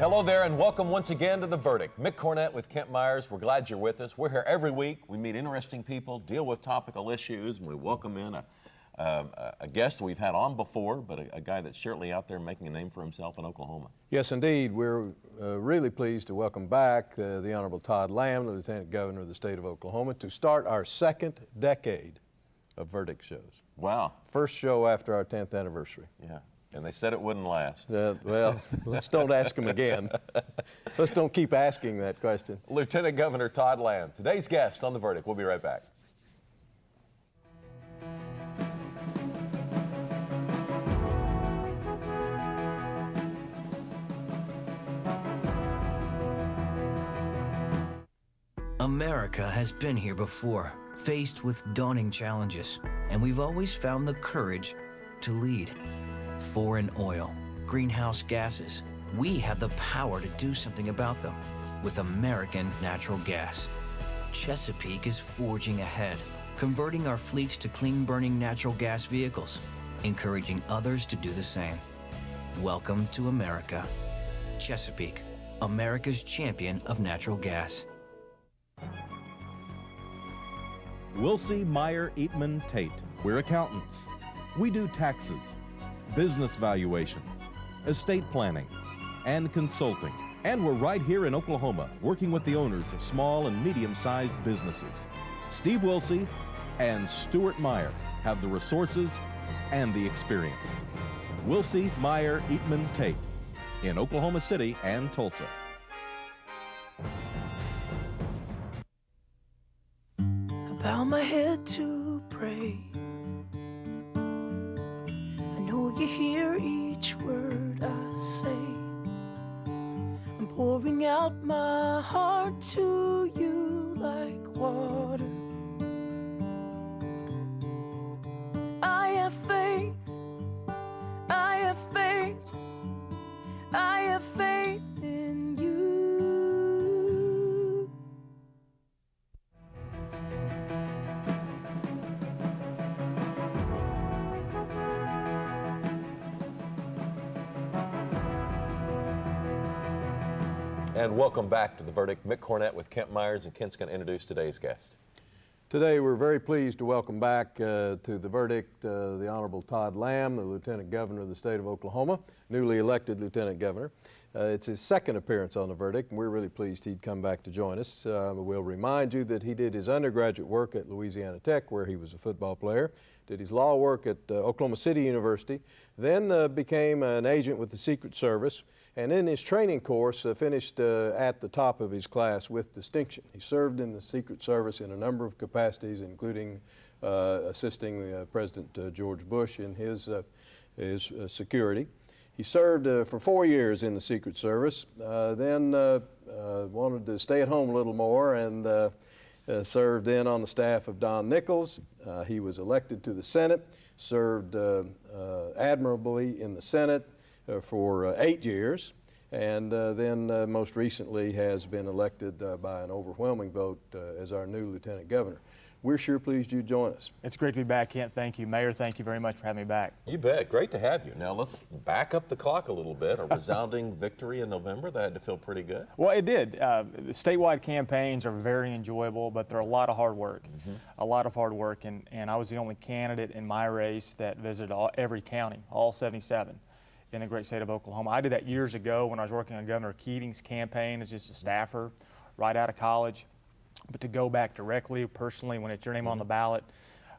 Hello there and welcome once again to The Verdict. Mick Cornett with Kent Myers. We're glad you're with us. We're here every week. We meet interesting people, deal with topical issues, and we welcome in a guest that we've had on before, but a guy that's certainly out there making a name for himself in Oklahoma. Yes, indeed. We're really pleased to welcome back the Honorable Todd Lamb, the Lieutenant Governor of the state of Oklahoma, to start our second decade of Verdict shows. Wow. First show after our 10th anniversary. Yeah. And they said it wouldn't last. Well, let's don't ask him again. Let's don't keep asking that question. Lieutenant Governor Todd Lamb, today's guest on The Verdict. We'll be right back. America has been here before, faced with daunting challenges, and we've always found the courage to lead. Foreign oil, greenhouse gases, we have the power to do something about them with American natural gas. Chesapeake is forging ahead, converting our fleets to clean-burning natural gas vehicles, encouraging others to do the same. Welcome to America. Chesapeake, America's champion of natural gas. Wilsey, Meyer, Eatman, Tate. We're accountants. We do taxes, business valuations, estate planning, and consulting. And we're right here in Oklahoma, working with the owners of small and medium-sized businesses. Steve Wilsey and Stuart Meyer have the resources and the experience. Wilsey, Meyer, Eatman, Tate in Oklahoma City and Tulsa. I bow my head to pray. I know you hear each word I say. I'm pouring out my heart to you like water. I have faith, I have faith, I have faith in you. And welcome back to The Verdict. Mick Cornett with Kent Myers, and Kent's going to introduce today's guest. Today we're very pleased to welcome back to The Verdict the Honorable Todd Lamb, the Lieutenant Governor of the state of Oklahoma, newly elected Lieutenant Governor. It's his second appearance on The Verdict, and we're really pleased he'd come back to join us. We'll remind you that he did his undergraduate work at Louisiana Tech, where he was a football player, did his law work at Oklahoma City University, then became an agent with the Secret Service, and in his training course finished at the top of his class with distinction. He served in the Secret Service in a number of capacities, including assisting President George Bush in his security. He served for 4 years in the Secret Service, then wanted to stay at home a little more and served then on the staff of Don Nichols. He was elected to the Senate, served admirably in the Senate for 8 years, and then most recently has been elected by an overwhelming vote as our new Lieutenant Governor. We're sure pleased you join us. It's great to be back, Kent. Thank you. Mayor, thank you very much for having me back. You bet. Great to have you. Now let's back up the clock a little bit. A resounding victory in November. That had to feel pretty good. Well, it did. Statewide campaigns are very enjoyable, but they're a lot of hard work. A lot of hard work, and I was the only candidate in my race that visited every county, all 77. In the great state of Oklahoma. I did that years ago when I was working on Governor Keating's campaign as just a staffer right out of college. But to go back directly, personally, when it's your name on the ballot,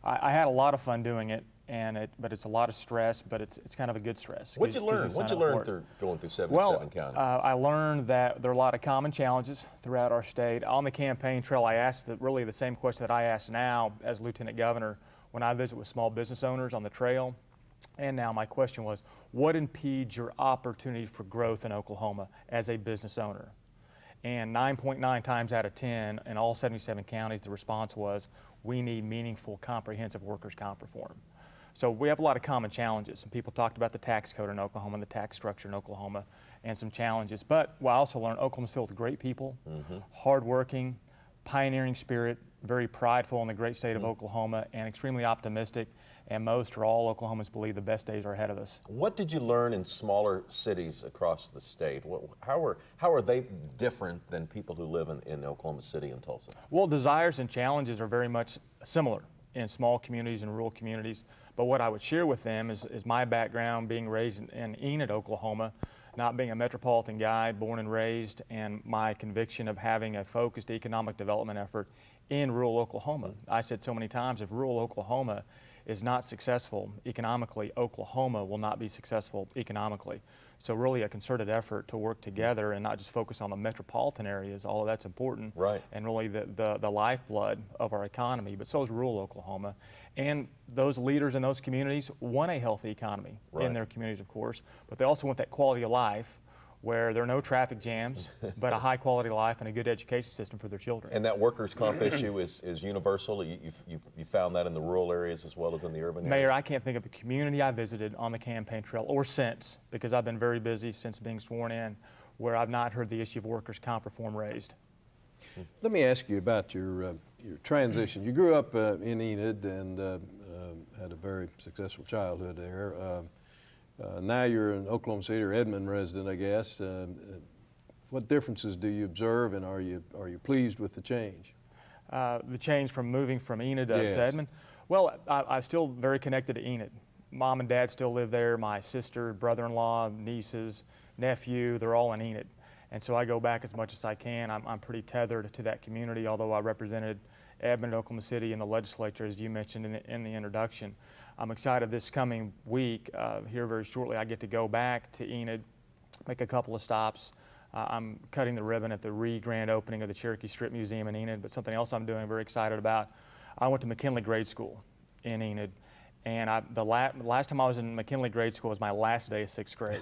I had a lot of fun doing it, but it's a lot of stress, but it's kind of a good stress. What'd you learn? What'd you learn through going through 77 counties? I learned that there are a lot of common challenges throughout our state. On the campaign trail, I asked really the same question that I ask now as Lieutenant Governor when I visit with small business owners on the trail. And now my question was, what impedes your opportunity for growth in Oklahoma as a business owner? And 9.9 times out of 10 in all 77 counties, the response was, we need meaningful, comprehensive workers' comp reform. So we have a lot of common challenges. And people talked about the tax code in Oklahoma and the tax structure in Oklahoma and some challenges. But I also learned Oklahoma's filled with great people, hardworking, pioneering spirit, very prideful in the great state of Oklahoma, and extremely optimistic. And most or all Oklahomans believe the best days are ahead of us. What did you learn in smaller cities across the state? How are they different than people who live in Oklahoma City and Tulsa? Well, desires and challenges are very much similar in small communities and rural communities. But what I would share with them is my background being raised in Enid, Oklahoma, not being a metropolitan guy, born and raised, and my conviction of having a focused economic development effort in rural Oklahoma. I said so many times, if rural Oklahoma is not successful economically, Oklahoma will not be successful economically. So really a concerted effort to work together and not just focus on the metropolitan areas, all of that's important, right, and really the lifeblood of our economy, but so is rural Oklahoma. And those leaders in those communities want a healthy economy in their communities, of course, but they also want that quality of life where there are no traffic jams, but a high quality life and a good education system for their children. And that workers' comp issue is universal? You found that in the rural areas as well as in the urban areas? Mayor, I can't think of a community I visited on the campaign trail or since, because I've been very busy since being sworn in, where I've not heard the issue of workers' comp reform raised. Let me ask you about your transition. You grew up in Enid and had a very successful childhood there. Now you're an Oklahoma City or Edmond resident, I guess. What differences do you observe, and are you pleased with the change? The change from moving from Enid to Edmond? Well, I'm still very connected to Enid. Mom and Dad still live there. My sister, brother-in-law, nieces, nephew, they're all in Enid. And so I go back as much as I can. I'm pretty tethered to that community, although I represented Edmond, Oklahoma City in the legislature, as you mentioned in the introduction. I'm excited this coming week, here very shortly, I get to go back to Enid, make a couple of stops. I'm cutting the ribbon at the grand opening of the Cherokee Strip Museum in Enid, but something else I'm doing, very excited about. I went to McKinley Grade School in Enid, and the last time I was in McKinley Grade School was my last day of 6th grade.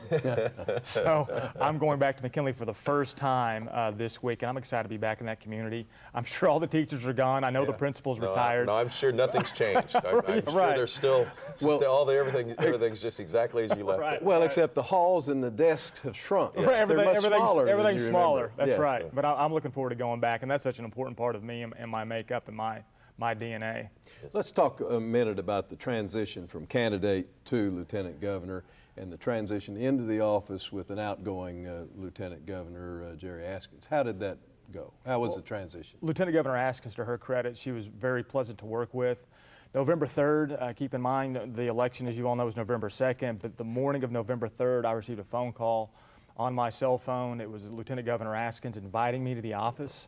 So I'm going back to McKinley for the first time this week, and I'm excited to be back in that community. I'm sure all the teachers are gone. I know the principal's retired. I'm sure nothing's changed. I'm sure there's still everything's just exactly as you left it. Well, except the halls and the desks have shrunk. Right, everything's smaller. Everything's smaller. That's Yeah. right. But I'm looking forward to going back, and that's such an important part of me and my makeup and my DNA. Let's talk a minute about the transition from candidate to lieutenant governor and the transition into the office with an outgoing Lieutenant Governor, Jerry Askins. How did that go? How was the transition? Lieutenant Governor Askins, to her credit, she was very pleasant to work with. November 3rd, keep in mind the election, as you all know, is November 2nd, but the morning of November 3rd, I received a phone call on my cell phone. It was Lieutenant Governor Askins inviting me to the office.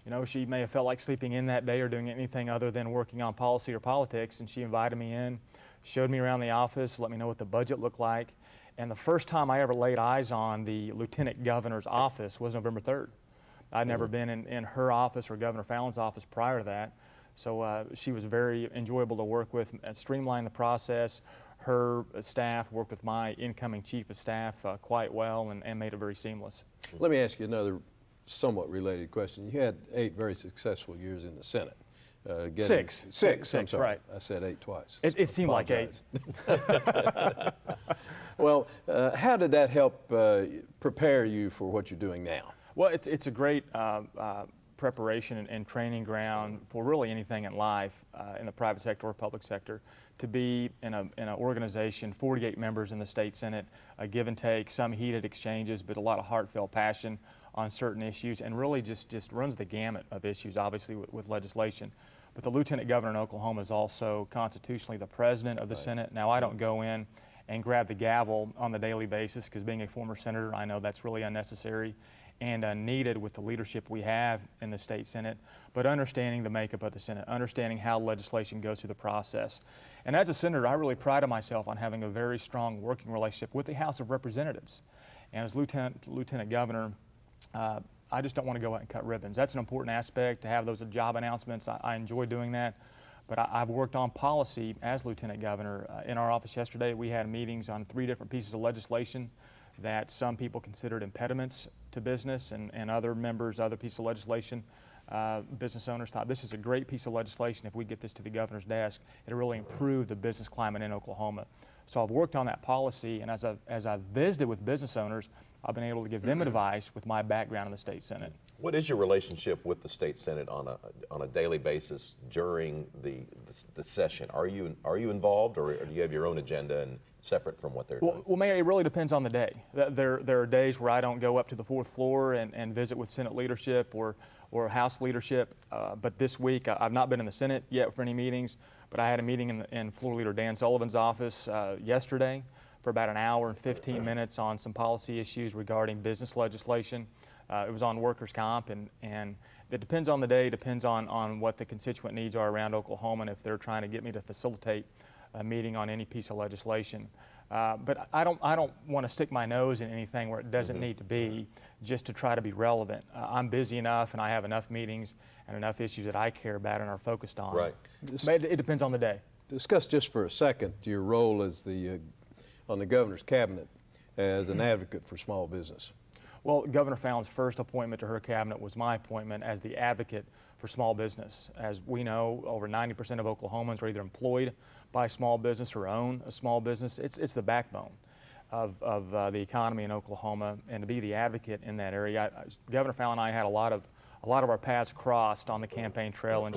You know, she may have felt like sleeping in that day or doing anything other than working on policy or politics, and she invited me in, showed me around the office, let me know what the budget looked like. And the first time I ever laid eyes on the Lieutenant Governor's office was November 3rd. I'd never been in her office or Governor Fallon's office prior to that. So she was very enjoyable to work with, streamlined the process. Her staff worked with my incoming chief of staff quite well and made it very seamless. Let me ask you another somewhat related question. You had 8 very successful years in the Senate. Six, I'm sorry. right. I said 8 twice. It seemed like 8. Well, how did that help prepare you for what you're doing now? Well, it's a great preparation and training ground for really anything in life, in the private sector or public sector, to be in an organization, 48 members in the state Senate, a give and take, some heated exchanges, but a lot of heartfelt passion on certain issues, and really just runs the gamut of issues, obviously, with legislation. But the Lieutenant Governor in Oklahoma is also constitutionally the president of the Senate. Now, I don't go in and grab the gavel on the daily basis, because being a former senator, I know that's really unnecessary and needed with the leadership we have in the state Senate, but understanding the makeup of the Senate, understanding how legislation goes through the process. And as a senator, I really prided myself on having a very strong working relationship with the House of Representatives. And as Lieutenant Governor, I just don't want to go out and cut ribbons. That's an important aspect, to have those job announcements. I enjoy doing that. But I've worked on policy as Lieutenant Governor. In our office yesterday, we had meetings on 3 different pieces of legislation that some people considered impediments to business, and other members, other pieces of legislation, business owners thought this is a great piece of legislation. If we get this to the governor's desk, it'll really improve the business climate in Oklahoma. So I've worked on that policy, and as I've visited with business owners, I've been able to give them advice with my background in the state Senate. What is your relationship with the state Senate on a daily basis during the session? Are you involved, or do you have your own agenda and separate from what they're doing? Well, Mayor, it really depends on the day. There are days where I don't go up to the fourth floor and visit with Senate leadership or House leadership. But this week, I've not been in the Senate yet for any meetings, but I had a meeting in Floor Leader Dan Sullivan's office yesterday for about an hour and 15 minutes on some policy issues regarding business legislation. It was on workers' comp, and it depends on the day, depends on what the constituent needs are around Oklahoma, and if they're trying to get me to facilitate a meeting on any piece of legislation. But I don't want to stick my nose in anything where it doesn't need to be, just to try to be relevant. I'm busy enough, and I have enough meetings and enough issues that I care about and are focused on. Right. But it depends on the day. Discuss just for a second your role as on the governor's cabinet as an advocate for small business. Well, Governor Fallon's first appointment to her cabinet was my appointment as the advocate for small business. As we know, over 90% of Oklahomans are either employed by small business or own a small business. It's the backbone of the economy in Oklahoma, and to be the advocate in that area. Governor Fallon and I had a lot of our paths crossed on the campaign trail, and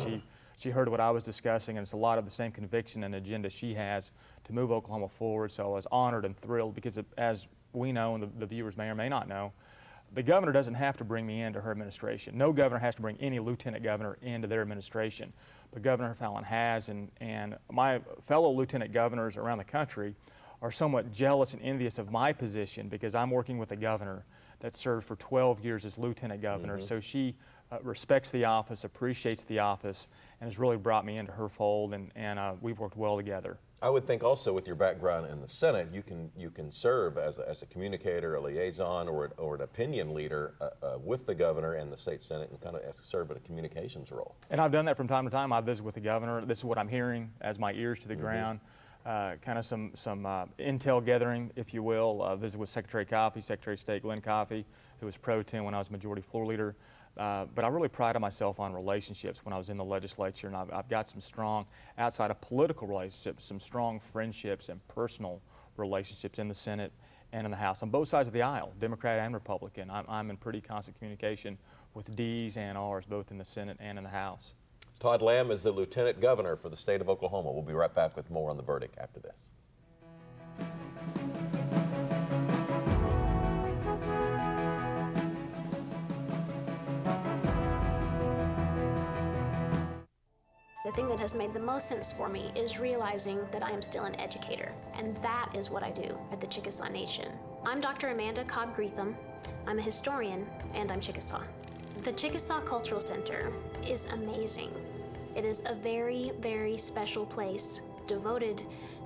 she heard what I was discussing, and it's a lot of the same conviction and agenda she has to move Oklahoma forward. So I was honored and thrilled because, as we know, and the viewers may or may not know, the governor doesn't have to bring me into her administration. No governor has to bring any lieutenant governor into their administration, but Governor Fallon has, and my fellow lieutenant governors around the country are somewhat jealous and envious of my position because I'm working with a governor that served for 12 years as lieutenant governor. So she respects the office, appreciates the office, and has really brought me into her fold, and we've worked well together. I would think also with your background in the Senate, you can serve as a communicator, a liaison, or an opinion leader with the governor and the state Senate, and kind of serve in a communications role. And I've done that from time to time. I visit with the governor. This is what I'm hearing as my ears to the ground. Kind of some intel gathering, if you will. Visit with Secretary Coffey, Secretary of State Glenn Coffey, who was pro tem when I was majority floor leader. But I really prided myself on relationships when I was in the legislature, and I've got some strong, outside of political relationships, some strong friendships and personal relationships in the Senate and in the House, on both sides of the aisle, Democrat and Republican. I'm in pretty constant communication with D's and R's, both in the Senate and in the House. Todd Lamb is the Lieutenant Governor for the state of Oklahoma. We'll be right back with more on the verdict after this. The thing that has made the most sense for me is realizing that I am still an educator, and that is what I do at the Chickasaw Nation. I'm Dr. Amanda Cobb-Greetham. I'm a historian, and I'm Chickasaw. The Chickasaw Cultural Center is amazing. It is a very, very special place devoted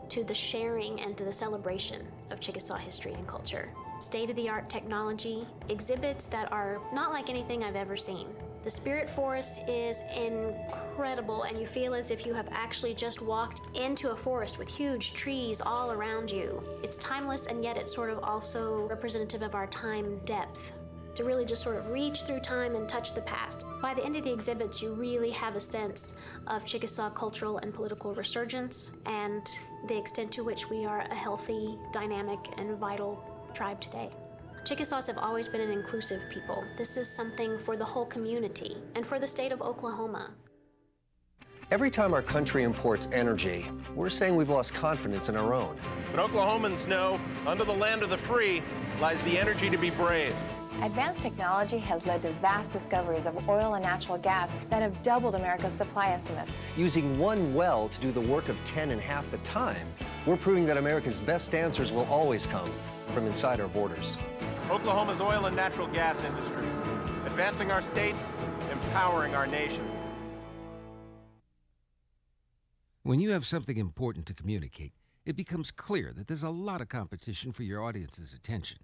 to the sharing and to the celebration of Chickasaw history and culture. State-of-the-art technology, exhibits that are not like anything I've ever seen. The Spirit Forest is incredible, and you feel as if you have actually just walked into a forest with huge trees all around you. It's timeless, and yet it's sort of also representative of our time depth, to really just sort of reach through time and touch the past. By the end of the exhibits, you really have a sense of Chickasaw cultural and political resurgence, and the extent to which we are a healthy, dynamic, and vital tribe today. Chickasaws have always been an inclusive people. This is something for the whole community and for the state of Oklahoma. Every time our country imports energy, we're saying we've lost confidence in our own. But Oklahomans know, under the land of the free lies the energy to be brave. Advanced technology has led to vast discoveries of oil and natural gas that have doubled America's supply estimates. Using one well to do the work of 10 in half the time, we're proving that America's best answers will always come from inside our borders. Oklahoma's oil and natural gas industry, advancing our state, empowering our nation. When you have something important to communicate, it becomes clear that there's a lot of competition for your audience's attention.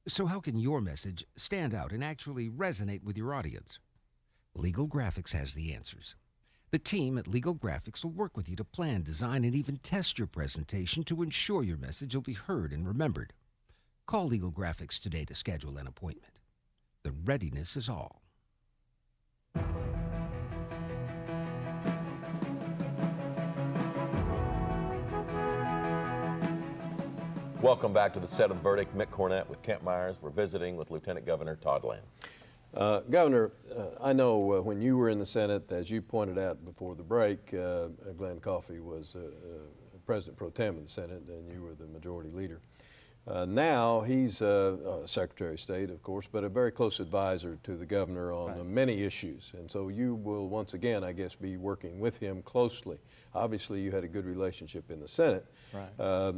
So how can your message stand out and actually resonate with your audience? Legal Graphics has the answers. The team at Legal Graphics will work with you to plan, design, and even test your presentation to ensure your message will be heard and remembered. Call Legal Graphics today to schedule an appointment. The readiness is all. Welcome back to the Set of the Verdict. Mick Cornett with Kent Myers. We're visiting with Lieutenant Governor Todd Lamb. Governor, I know when you were in the Senate, as you pointed out before the break, Glenn Coffey was President Pro Tem of the Senate, and you were the majority leader. Now he's Secretary of State, of course, but a very close advisor to the governor on many issues. And so you will once again, I guess, be working with him closely. Obviously, you had a good relationship in the Senate. Right.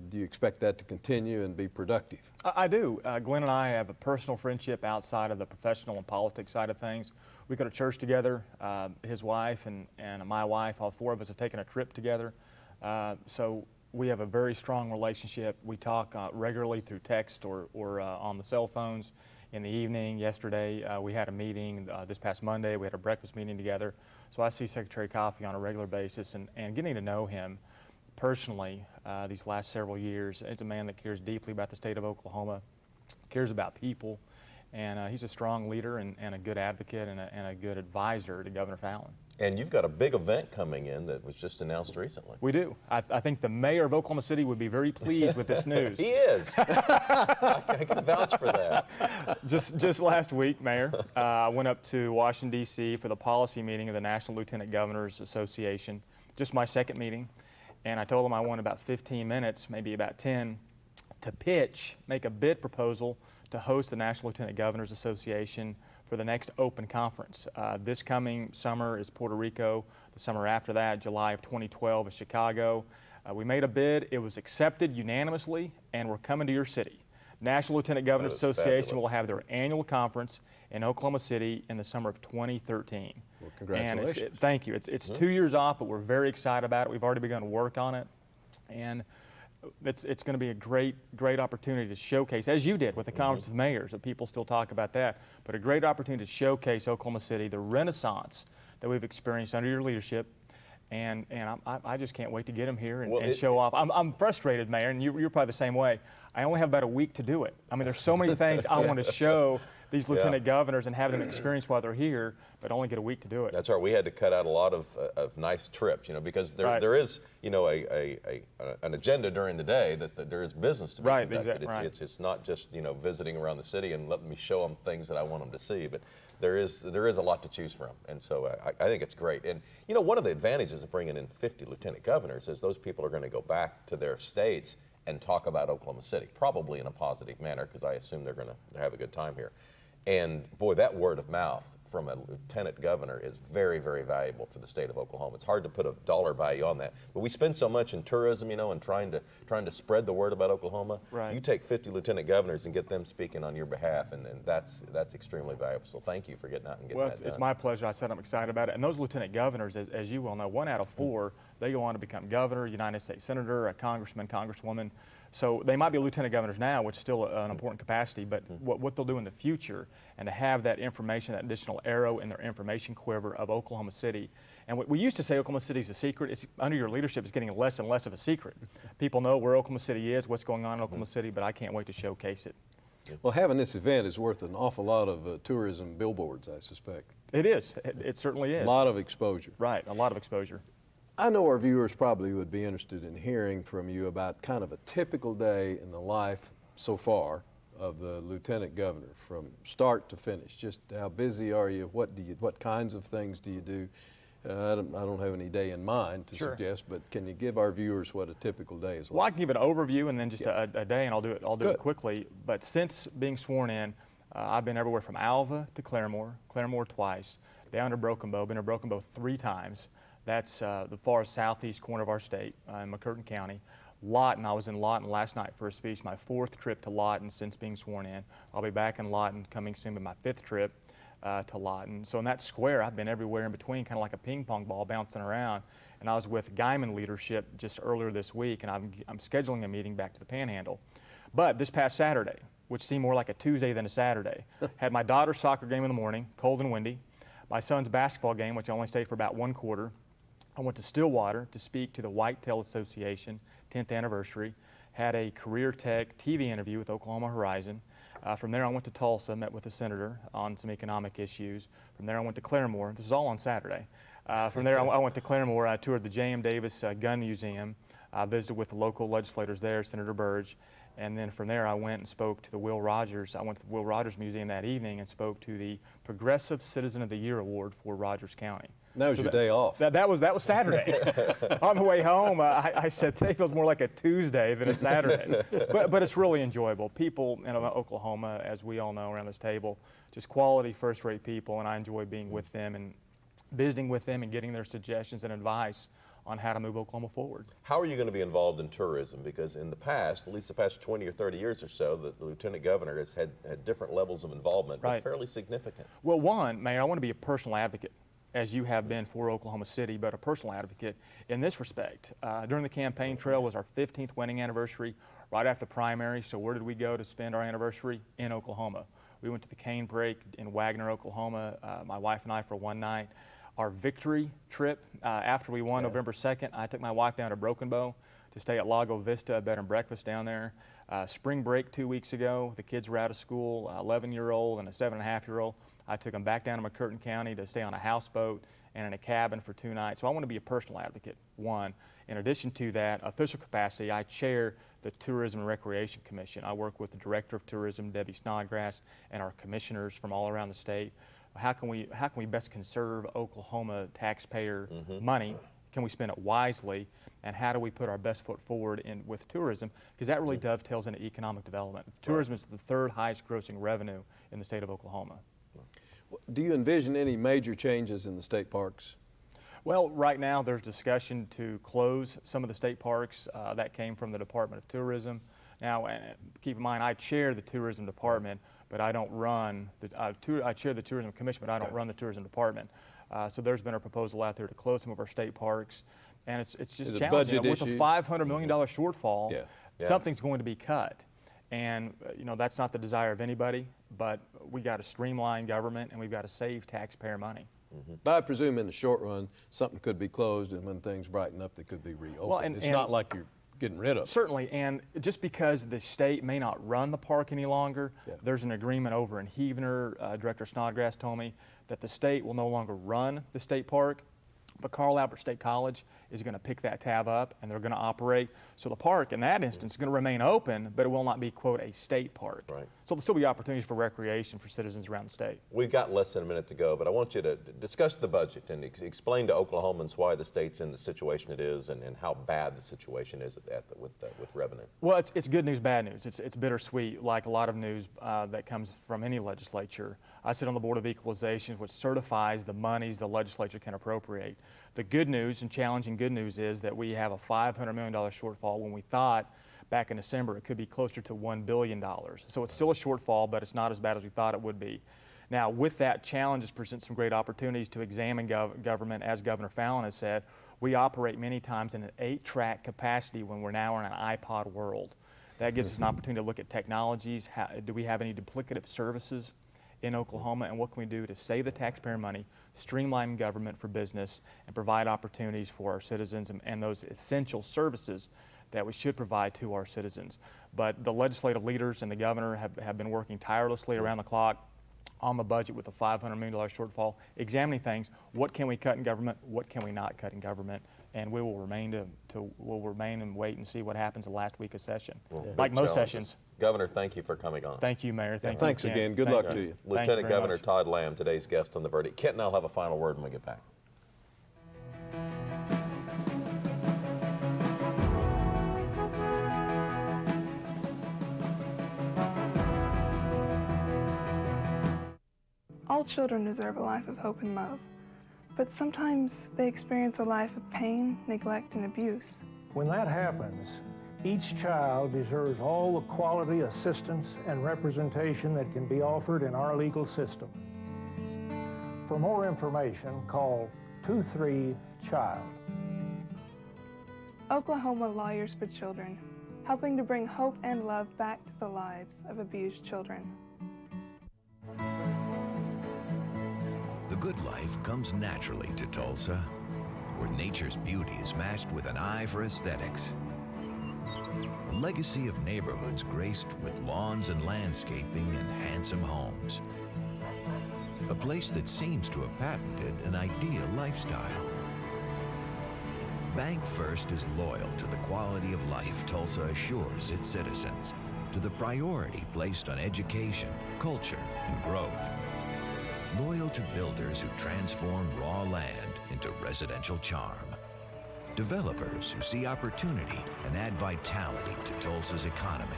Do you expect that to continue and be productive? I do. Glenn and I have a personal friendship outside of the professional and politics side of things. We go to church together. His wife and my wife, all four of us have taken a trip together. So we have a very strong relationship. We talk regularly through text or on the cell phones in the evening. Yesterday, we had a meeting. This past Monday, we had a breakfast meeting together. So I see Secretary Coffey on a regular basis, and getting to know him personally these last several years. He's a man that cares deeply about the state of Oklahoma, cares about people, and he's a strong leader and a good advocate and a good advisor to Governor Fallin. And you've got a big event coming in that was just announced recently. We do. I think the mayor of Oklahoma City would be very pleased with this news. He is. I can vouch for that. Just last week, Mayor, I went up to Washington, D.C. for the policy meeting of the National Lieutenant Governors Association, just my second meeting. And I told them I want about 15 minutes, maybe about 10, to make a bid proposal to host the National Lieutenant Governors Association for the next open conference. This coming summer is Puerto Rico. The summer after that, July of 2012, is Chicago. We made a bid. It was accepted unanimously, and we're coming to your city. National Lieutenant Governors Association will have their annual conference in Oklahoma City in the summer of 2013. Well, congratulations. And thank you. It's 2 years off, but we're very excited about it. We've already begun to work on it. And it's going to be a great opportunity to showcase, as you did with the Conference of Mayors, that people still talk about that, but a great opportunity to showcase Oklahoma City, the renaissance that we've experienced under your leadership. And I just can't wait to get them here and show off. I'm frustrated, Mayor, and you're probably the same way. I only have about a week to do it. I mean, there's so many things I want to show these lieutenant governors and have them experience while they're here, but only get a week to do it. That's right. We had to cut out a lot of nice trips, because there is, an agenda during the day that there is business to be conducted. Exactly. It's not just, visiting around the city and letting me show them things that I want them to see, but there is a lot to choose from, and so I think it's great. And one of the advantages of bringing in 50 lieutenant governors is those people are going to go back to their states and talk about Oklahoma City, probably in a positive manner, because I assume they're going to have a good time here. And boy, that word of mouth from a lieutenant governor is very, very valuable for the state of Oklahoma. It's hard to put a dollar value on that, but we spend so much in tourism, and trying to spread the word about Oklahoma. Right. You take 50 lieutenant governors and get them speaking on your behalf, and that's extremely valuable. So thank you for getting out and getting that done. It's my pleasure. I said I'm excited about it. And those lieutenant governors, as you well know, 1 out of 4, they go on to become governor, United States senator, a congressman, congresswoman. So they might be lieutenant governors now, which is still an important capacity, but what they'll do in the future, and to have that information, that additional arrow in their information quiver of Oklahoma City. And we used to say Oklahoma City is a secret. It's, under your leadership, it's getting less and less of a secret. People know where Oklahoma City is, what's going on in Oklahoma City, but I can't wait to showcase it. Well, having this event is worth an awful lot of tourism billboards, I suspect. It is. It certainly is. A lot of exposure. Right, a lot of exposure. I know our viewers probably would be interested in hearing from you about kind of a typical day in the life so far of the lieutenant governor, from start to finish. Just how busy are you? What kinds of things do you do? I don't have any day in mind to suggest, but can you give our viewers what a typical day is like? Well, I can give an overview and then just a day, and I'll do it quickly. But since being sworn in, I've been everywhere from Alva to Claremore twice, down to Broken Bow. Been to Broken Bow 3 times. That's the far southeast corner of our state in McCurtain County. Lawton, I was in Lawton last night for a speech, my 4th trip to Lawton since being sworn in. I'll be back in Lawton coming soon, but my 5th trip to Lawton. So in that square, I've been everywhere in between, kind of like a ping pong ball bouncing around. And I was with Guyman leadership just earlier this week, and I'm scheduling a meeting back to the Panhandle. But this past Saturday, which seemed more like a Tuesday than a Saturday, had my daughter's soccer game in the morning, cold and windy, my son's basketball game, which I only stayed for about 1 quarter. I went to Stillwater to speak to the Whitetail Association 10th anniversary, had a career tech TV interview with Oklahoma Horizon. From there I went to Tulsa, met with the senator on some economic issues. From there I went to Claremore. This was all on Saturday. From there I went to Claremore. I toured the J.M. Davis Gun Museum. I visited with the local legislators there, Senator Burge. And then from there, I went and spoke to the Will Rogers. I went to the Will Rogers Museum that evening and spoke to the Progressive Citizen of the Year Award for Rogers County. That was your day off. That was Saturday. On the way home, I said today feels more like a Tuesday than a Saturday. but it's really enjoyable. People in Oklahoma, as we all know around this table, just quality, first-rate people, and I enjoy being with them and visiting with them and getting their suggestions and advice on how to move Oklahoma forward. How are you going to be involved in tourism? Because in the past, at least the past 20 or 30 years or so, the Lieutenant Governor has had different levels of involvement, but fairly significant. Well, one, Mayor, I want to be a personal advocate, as you have been for Oklahoma City, but a personal advocate in this respect. During the campaign trail was our 15th wedding anniversary, right after the primary. So where did we go to spend our anniversary? In Oklahoma. We went to the Cane Break in Wagner, Oklahoma, my wife and I for one night. Our victory trip, after we won November 2nd, I took my wife down to Broken Bow to stay at Lago Vista, a bed and breakfast down there. Spring break 2 weeks ago, the kids were out of school, 11-year-old and a 7.5-year-old. I took them back down to McCurtain County to stay on a houseboat and in a cabin for 2 nights. So I want to be a personal advocate, one. In addition to that, official capacity, I chair the Tourism and Recreation Commission. I work with the Director of Tourism, Debbie Snodgrass, and our commissioners from all around the state. How can we best conserve Oklahoma taxpayer money? Can we spend it wisely? And how do we put our best foot forward with tourism? Because that really dovetails into economic development. Tourism is the 3rd highest grossing revenue in the state of Oklahoma. Do you envision any major changes in the state parks? Well, right now there's discussion to close some of the state parks. That came from the Department of Tourism. Now, keep in mind, I chair the tourism department, but I don't run, I chair the tourism commission, but I don't run the tourism department. So there's been a proposal out there to close some of our state parks. And it's just challenging. With a $500 million shortfall, something's going to be cut. And that's not the desire of anybody, but we got to streamline government and we've got to save taxpayer money. But I presume in the short run, something could be closed, and when things brighten up, they could be reopened. Well, it's not like you're getting rid of it. Certainly, and just because the state may not run the park any longer, there's an agreement over in Heavener. Director Snodgrass told me that the state will no longer run the state park, but Carl Albert State College is going to pick that tab up and they're going to operate. So the park in that instance is going to remain open, but it will not be, quote, a state park. Right. So there'll still be opportunities for recreation for citizens around the state. We've got less than a minute to go, but I want you to discuss the budget and explain to Oklahomans why the state's in the situation it is and how bad the situation is with revenue. Well, it's good news, bad news. It's bittersweet, like a lot of news that comes from any legislature. I sit on the Board of Equalization, which certifies the monies the legislature can appropriate. The good news and challenging good news is that we have a $500 million shortfall when we thought back in December it could be closer to $1 billion. So it's still a shortfall, but it's not as bad as we thought it would be. Now, with that, challenges present some great opportunities to examine government. As Governor Fallon has said, we operate many times in an 8-track capacity when we're now in an iPod world. That gives us an opportunity to look at technologies. Do we have any duplicative services in Oklahoma, and what can we do to save the taxpayer money, streamline government for business, and provide opportunities for our citizens and those essential services that we should provide to our citizens. But the legislative leaders and the governor have been working tirelessly around the clock on the budget with a $500 million shortfall, examining things. What can we cut in government? What can we not cut in government? And we will remain and wait and see what happens the last week of session. Like most sessions. Governor, thank you for coming on. Thank you, Mayor. Thanks again. Good luck to you. Lieutenant Governor Todd Lamb, today's guest on The Verdict. Kent and I'll have a final word when we get back. All children deserve a life of hope and love, but sometimes they experience a life of pain, neglect, and abuse. When that happens, each child deserves all the quality assistance and representation that can be offered in our legal system. For more information, call 23-CHILD. Oklahoma Lawyers for Children, helping to bring hope and love back to the lives of abused children. The good life comes naturally to Tulsa, where nature's beauty is matched with an eye for aesthetics. A legacy of neighborhoods graced with lawns and landscaping and handsome homes. A place that seems to have patented an ideal lifestyle. Bank First is loyal to the quality of life Tulsa assures its citizens to the priority placed on education, culture, and growth. Loyal to builders who transform raw land into residential charm. Developers who see opportunity and add vitality to Tulsa's economy.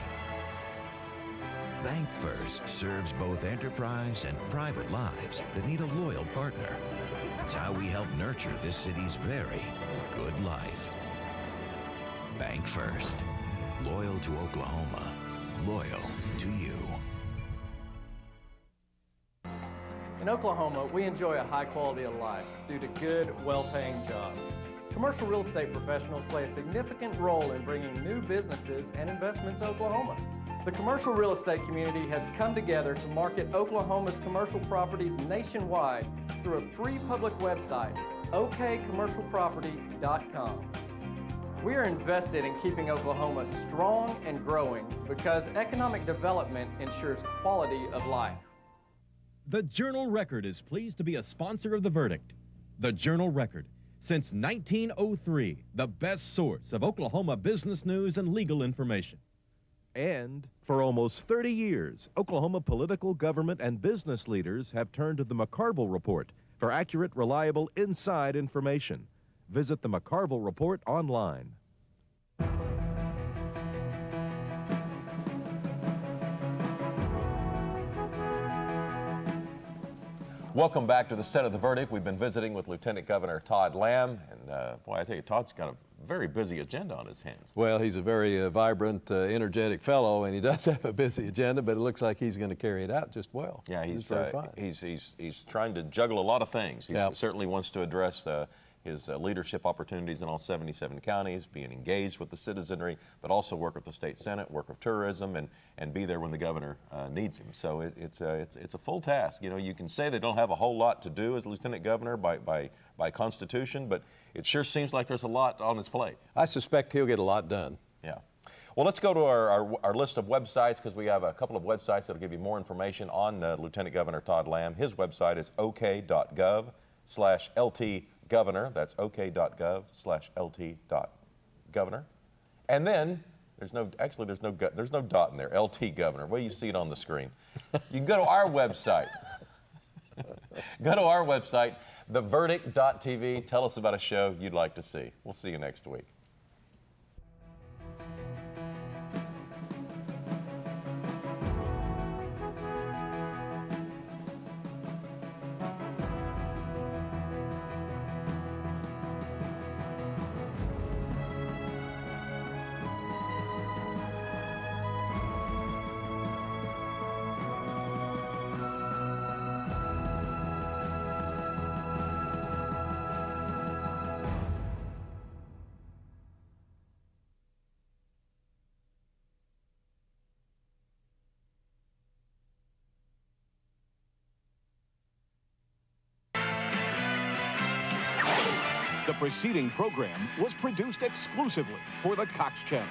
Bank First serves both enterprise and private lives that need a loyal partner. It's how we help nurture this city's very good life. Bank First. Loyal to Oklahoma. Loyal to you. In Oklahoma, we enjoy a high quality of life due to good, well-paying jobs. Commercial real estate professionals play a significant role in bringing new businesses and investment to Oklahoma. The commercial real estate community has come together to market Oklahoma's commercial properties nationwide through a free public website, okcommercialproperty.com. We are invested in keeping Oklahoma strong and growing because economic development ensures quality of life. The Journal-Record is pleased to be a sponsor of The Verdict. The Journal-Record, since 1903, the best source of Oklahoma business news and legal information. And for almost 30 years, Oklahoma political, government, and business leaders have turned to the McCarville Report for accurate, reliable, inside information. Visit the McCarville Report online. Welcome back to the set of The Verdict. We've been visiting with Lieutenant Governor Todd Lamb, and boy, I tell you, Todd's got a very busy agenda on his hands. Well, he's a very vibrant, energetic fellow, and he does have a busy agenda, but it looks like he's going to carry it out just well. Yeah, he's very fine. He's trying to juggle a lot of things. He certainly wants to address his leadership opportunities in all 77 counties, being engaged with the citizenry, but also work with the state senate, work with tourism, and be there when the governor needs him. So it's a full task. You know, you can say they don't have a whole lot to do as lieutenant governor by constitution, but it sure seems like there's a lot on his plate. I suspect he'll get a lot done. Yeah. Well, let's go to our list of websites, because we have a couple of websites that'll give you more information on Lieutenant Governor Todd Lamb. His website is ok.gov/LT-Governor. That's ok.gov/LT.Governor. And then there's no dot in there. LT Governor. Well, you see it on the screen. You can go to our website. Go to our website, theverdict.tv. Tell us about a show you'd like to see. We'll see you next week. The preceding program was produced exclusively for the Cox Channel.